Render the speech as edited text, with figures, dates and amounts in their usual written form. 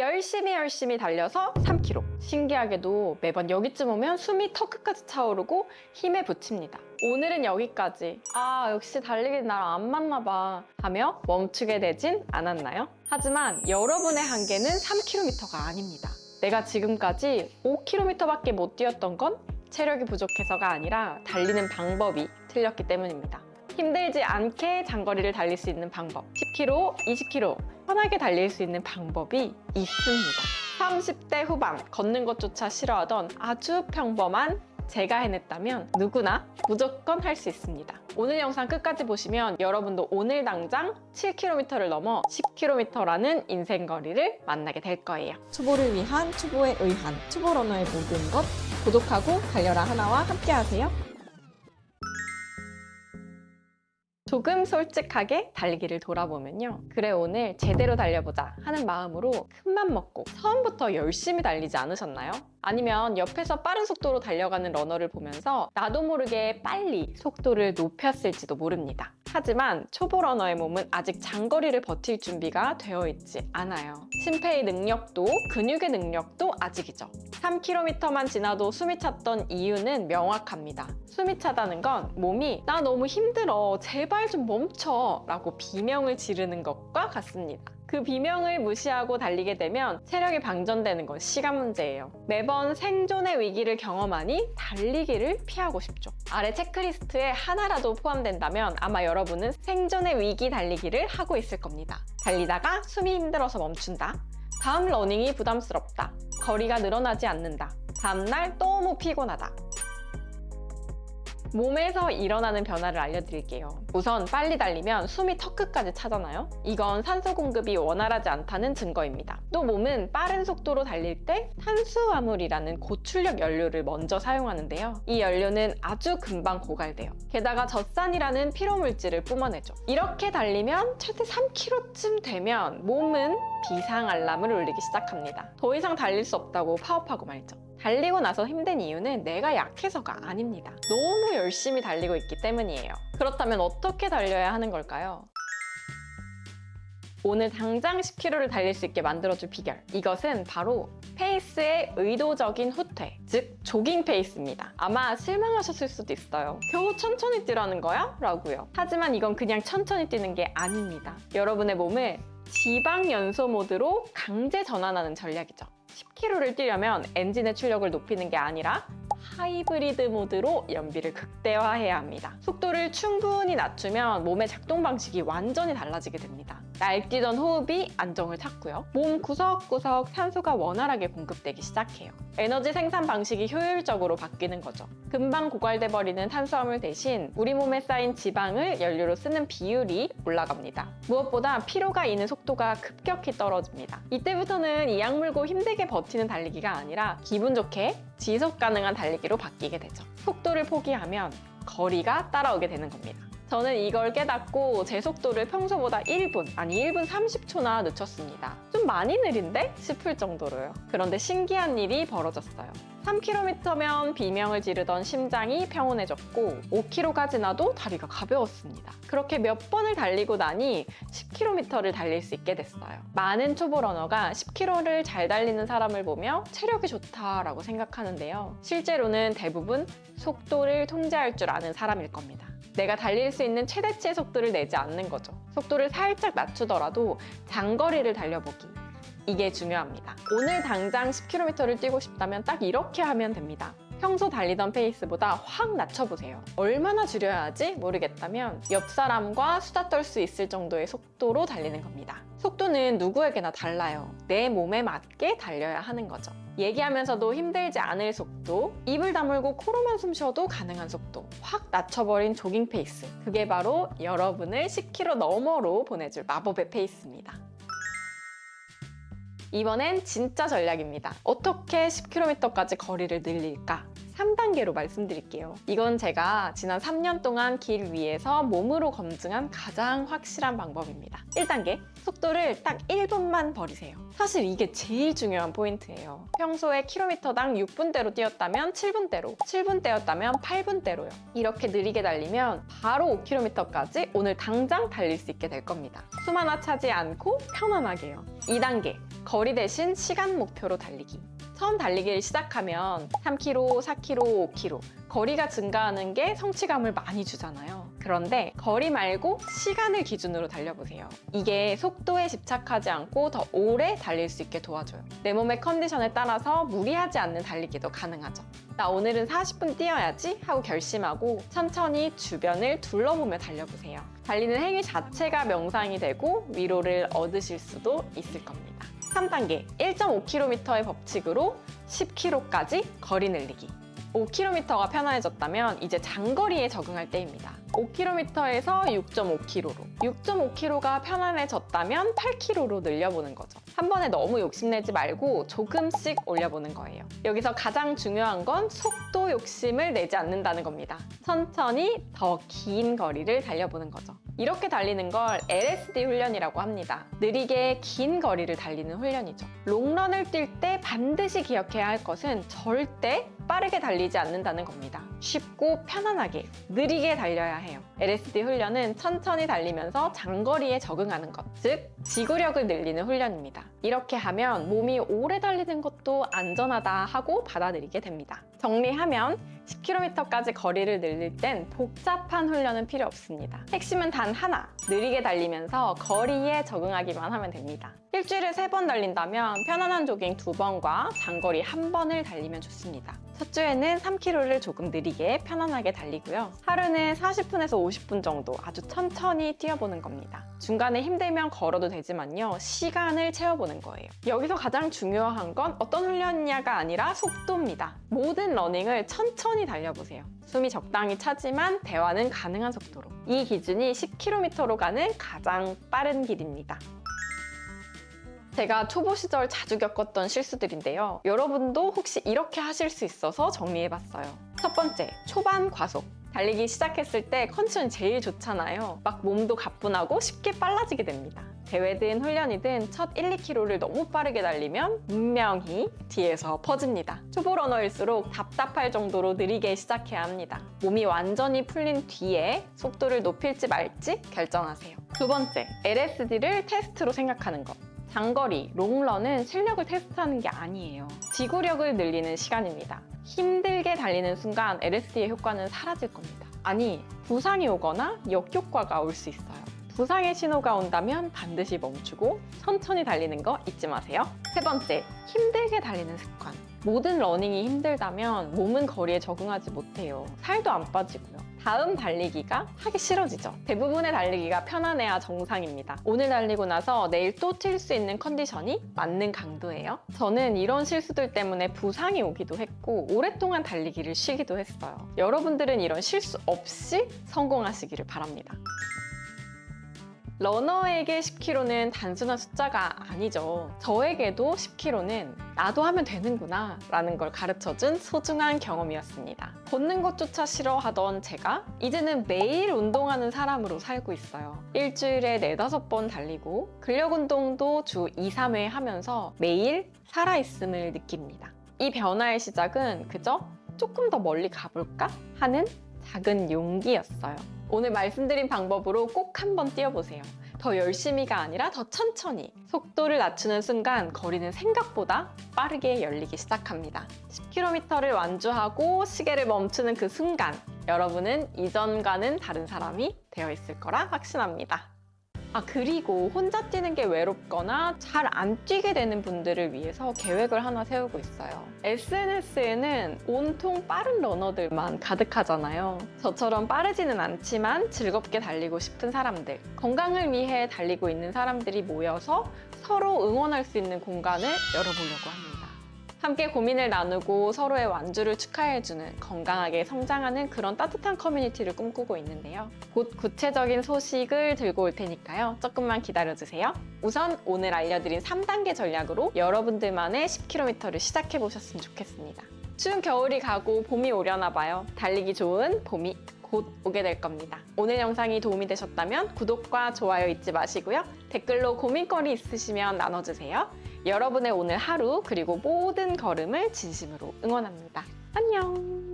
열심히 달려서 3km. 신기하게도 매번 여기쯤 오면 숨이 턱끝까지 차오르고 힘에 부칩니다. 오늘은 여기까지. 역시 달리기는 나랑 안 맞나 봐 하며 멈추게 되진 않았나요? 하지만 여러분의 한계는 3km가 아닙니다. 내가 지금까지 5km밖에 못 뛰었던 건 체력이 부족해서가 아니라 달리는 방법이 틀렸기 때문입니다. 힘들지 않게 장거리를 달릴 수 있는 방법, 10km, 20km 편하게 달릴 수 있는 방법이 있습니다. 30대 후반 걷는 것조차 싫어하던 아주 평범한 제가 해냈다면 누구나 무조건 할 수 있습니다. 오늘 영상 끝까지 보시면 여러분도 오늘 당장 7km를 넘어 10km라는 인생거리를 만나게 될 거예요. 초보를 위한 초보에 의한 초보러너의 모든 것 구독하고 달려라 하나와 함께 하세요. 조금 솔직하게 달리기를 돌아보면요. 그래 오늘 제대로 달려보자 하는 마음으로 큰맘 먹고 처음부터 열심히 달리지 않으셨나요? 아니면 옆에서 빠른 속도로 달려가는 러너를 보면서 나도 모르게 빨리 속도를 높였을지도 모릅니다. 하지만 초보 러너의 몸은 아직 장거리를 버틸 준비가 되어 있지 않아요. 심폐의 능력도 근육의 능력도 아직이죠. 3km만 지나도 숨이 찼던 이유는 명확합니다. 숨이 차다는 건 몸이 나 너무 힘들어 제발 좀 멈춰 라고 비명을 지르는 것과 같습니다. 그 비명을 무시하고 달리게 되면 체력이 방전되는 건 시간 문제예요. 매번 생존의 위기를 경험하니 달리기를 피하고 싶죠. 아래 체크리스트에 하나라도 포함된다면 아마 여러분은 생존의 위기 달리기를 하고 있을 겁니다. 달리다가 숨이 힘들어서 멈춘다. 다음 러닝이 부담스럽다. 거리가 늘어나지 않는다. 다음날 너무 피곤하다. 몸에서 일어나는 변화를 알려드릴게요. 우선 빨리 달리면 숨이 턱끝까지 차잖아요. 이건 산소 공급이 원활하지 않다는 증거입니다. 또 몸은 빠른 속도로 달릴 때 탄수화물이라는 고출력 연료를 먼저 사용하는데요. 이 연료는 아주 금방 고갈돼요. 게다가 젖산이라는 피로물질을 뿜어내죠. 이렇게 달리면 최대 3km쯤 되면 몸은 비상 알람을 울리기 시작합니다. 더 이상 달릴 수 없다고 파업하고 말죠. 달리고 나서 힘든 이유는 내가 약해서가 아닙니다. 너무 열심히 달리고 있기 때문이에요. 그렇다면 어떻게 달려야 하는 걸까요? 오늘 당장 10km를 달릴 수 있게 만들어줄 비결. 이것은 바로 페이스의 의도적인 후퇴, 즉 조깅 페이스입니다. 아마 실망하셨을 수도 있어요. 겨우 천천히 뛰라는 거야? 라고요. 하지만 이건 그냥 천천히 뛰는 게 아닙니다. 여러분의 몸을 지방 연소 모드로 강제 전환하는 전략이죠. 10km를 뛰려면 엔진의 출력을 높이는 게 아니라 하이브리드 모드로 연비를 극대화해야 합니다. 속도를 충분히 낮추면 몸의 작동 방식이 완전히 달라지게 됩니다. 날뛰던 호흡이 안정을 찾고요. 몸 구석구석 산소가 원활하게 공급되기 시작해요. 에너지 생산 방식이 효율적으로 바뀌는 거죠. 금방 고갈돼 버리는 탄수화물 대신 우리 몸에 쌓인 지방을 연료로 쓰는 비율이 올라갑니다. 무엇보다 피로가 있는 속도가 급격히 떨어집니다. 이때부터는 이악 물고 힘들게 버티는 달리기가 아니라 기분 좋게 지속 가능한 달리기로 바뀌게 되죠. 속도를 포기하면 거리가 따라오게 되는 겁니다. 저는 이걸 깨닫고 제 속도를 평소보다 1분 30초나 늦췄습니다. 좀 많이 느린데? 싶을 정도로요. 그런데 신기한 일이 벌어졌어요. 3km면 비명을 지르던 심장이 평온해졌고 5km가 지나도 다리가 가벼웠습니다. 그렇게 몇 번을 달리고 나니 10km를 달릴 수 있게 됐어요. 많은 초보 러너가 10km를 잘 달리는 사람을 보며 체력이 좋다라고 생각하는데요. 실제로는 대부분 속도를 통제할 줄 아는 사람일 겁니다. 내가 달릴 수 있는 최대치의 속도를 내지 않는 거죠. 속도를 살짝 낮추더라도 장거리를 달려보기. 이게 중요합니다. 오늘 당장 10km를 뛰고 싶다면 딱 이렇게 하면 됩니다. 평소 달리던 페이스보다 확 낮춰보세요. 얼마나 줄여야 하지? 모르겠다면 옆 사람과 수다 떨 수 있을 정도의 속도로 달리는 겁니다. 속도는 누구에게나 달라요. 내 몸에 맞게 달려야 하는 거죠. 얘기하면서도 힘들지 않을 속도, 입을 다물고 코로만 숨 쉬어도 가능한 속도, 확 낮춰버린 조깅 페이스. 그게 바로 여러분을 10km 너머로 보내줄 마법의 페이스입니다. 이번엔 진짜 전략입니다. 어떻게 10km까지 거리를 늘릴까? 3단계로 말씀드릴게요. 이건 제가 지난 3년 동안 길 위에서 몸으로 검증한 가장 확실한 방법입니다. 1단계, 속도를 딱 1분만 버리세요. 사실 이게 제일 중요한 포인트예요. 평소에 킬로미터당 6분대로 뛰었다면 7분대로, 7분대였다면 8분대로요. 이렇게 느리게 달리면 바로 5km까지 오늘 당장 달릴 수 있게 될 겁니다. 숨 하나 차지 않고 편안하게요. 2단계, 거리 대신 시간 목표로 달리기. 처음 달리기를 시작하면 3km, 4km, 5km 거리가 증가하는 게 성취감을 많이 주잖아요. 그런데 거리 말고 시간을 기준으로 달려보세요. 이게 속도에 집착하지 않고 더 오래 달릴 수 있게 도와줘요. 내 몸의 컨디션에 따라서 무리하지 않는 달리기도 가능하죠. 나 오늘은 40분 뛰어야지 하고 결심하고 천천히 주변을 둘러보며 달려보세요. 달리는 행위 자체가 명상이 되고 위로를 얻으실 수도 있을 겁니다. 3단계 1.5km의 법칙으로 10km까지 거리 늘리기. 5km가 편안해졌다면 이제 장거리에 적응할 때입니다. 5km에서 6.5km로 6.5km가 편안해졌다면 8km로 늘려보는 거죠. 한 번에 너무 욕심내지 말고 조금씩 올려보는 거예요. 여기서 가장 중요한 건 속도 욕심을 내지 않는다는 겁니다. 천천히 더 긴 거리를 달려보는 거죠. 이렇게 달리는 걸 LSD 훈련이라고 합니다. 느리게 긴 거리를 달리는 훈련이죠. 롱런을 뛸 때 반드시 기억해야 할 것은 절대 빠르게 달리지 않는다는 겁니다. 쉽고 편안하게, 느리게 달려야 해요. LSD 훈련은 천천히 달리면서 장거리에 적응하는 것, 즉 지구력을 늘리는 훈련입니다. 이렇게 하면 몸이 오래 달리는 것도 안전하다 하고 받아들이게 됩니다. 정리하면 10km까지 거리를 늘릴 땐 복잡한 훈련은 필요 없습니다. 핵심은 단 하나, 느리게 달리면서 거리에 적응하기만 하면 됩니다. 일주일에 3번 달린다면 편안한 조깅 2번과 장거리 1번을 달리면 좋습니다. 첫 주에는 3km를 조금 느리게 편안하게 달리고요. 하루는 40분에서 50분 정도 아주 천천히 뛰어보는 겁니다. 중간에 힘들면 걸어도 되지만요. 시간을 채워보는 거예요. 여기서 가장 중요한 건 어떤 훈련이냐가 아니라 속도입니다. 모든 러닝을 천천히 달려보세요. 숨이 적당히 차지만 대화는 가능한 속도로. 이 기준이 10km로 가는 가장 빠른 길입니다. 제가 초보 시절 자주 겪었던 실수들인데요. 여러분도 혹시 이렇게 하실 수 있어서 정리해봤어요. 첫 번째, 초반 과속. 달리기 시작했을 때 컨디션이 제일 좋잖아요. 막 몸도 가뿐하고 쉽게 빨라지게 됩니다. 대회든 훈련이든 첫 1, 2km를 너무 빠르게 달리면 분명히 뒤에서 퍼집니다. 초보 러너일수록 답답할 정도로 느리게 시작해야 합니다. 몸이 완전히 풀린 뒤에 속도를 높일지 말지 결정하세요. 두 번째, LSD를 테스트로 생각하는 것. 장거리, 롱런은 실력을 테스트하는 게 아니에요. 지구력을 늘리는 시간입니다. 힘들게 달리는 순간 LSD의 효과는 사라질 겁니다. 아니, 부상이 오거나 역효과가 올 수 있어요. 부상의 신호가 온다면 반드시 멈추고 천천히 달리는 거 잊지 마세요. 세 번째, 힘들게 달리는 습관. 모든 러닝이 힘들다면 몸은 거리에 적응하지 못해요. 살도 안 빠지고요. 다음 달리기가 하기 싫어지죠. 대부분의 달리기가 편안해야 정상입니다. 오늘 달리고 나서 내일 또 뛸 수 있는 컨디션이 맞는 강도예요. 저는 이런 실수들 때문에 부상이 오기도 했고 오랫동안 달리기를 쉬기도 했어요. 여러분들은 이런 실수 없이 성공하시기를 바랍니다. 러너에게 10km는 단순한 숫자가 아니죠. 저에게도 10km는 나도 하면 되는구나 라는 걸 가르쳐준 소중한 경험이었습니다. 걷는 것조차 싫어하던 제가 이제는 매일 운동하는 사람으로 살고 있어요. 일주일에 4-5번 달리고 근력 운동도 주 2-3회 하면서 매일 살아있음을 느낍니다. 이 변화의 시작은 그저 조금 더 멀리 가볼까 하는 작은 용기였어요. 오늘 말씀드린 방법으로 꼭 한번 뛰어보세요. 더 열심히가 아니라 더 천천히. 속도를 낮추는 순간 거리는 생각보다 빠르게 열리기 시작합니다. 10km를 완주하고 시계를 멈추는 그 순간 여러분은 이전과는 다른 사람이 되어 있을 거라 확신합니다. 그리고 혼자 뛰는 게 외롭거나 잘 안 뛰게 되는 분들을 위해서 계획을 하나 세우고 있어요. SNS에는 온통 빠른 러너들만 가득하잖아요. 저처럼 빠르지는 않지만 즐겁게 달리고 싶은 사람들, 건강을 위해 달리고 있는 사람들이 모여서 서로 응원할 수 있는 공간을 열어보려고 합니다. 함께 고민을 나누고 서로의 완주를 축하해주는 건강하게 성장하는 그런 따뜻한 커뮤니티를 꿈꾸고 있는데요. 곧 구체적인 소식을 들고 올 테니까요. 조금만 기다려주세요. 우선 오늘 알려드린 3단계 전략으로 여러분들만의 10km를 시작해보셨으면 좋겠습니다. 추운 겨울이 가고 봄이 오려나 봐요. 달리기 좋은 봄이 곧 오게 될 겁니다. 오늘 영상이 도움이 되셨다면 구독과 좋아요 잊지 마시고요. 댓글로 고민거리 있으시면 나눠주세요. 여러분의 오늘 하루 그리고 모든 걸음을 진심으로 응원합니다. 안녕!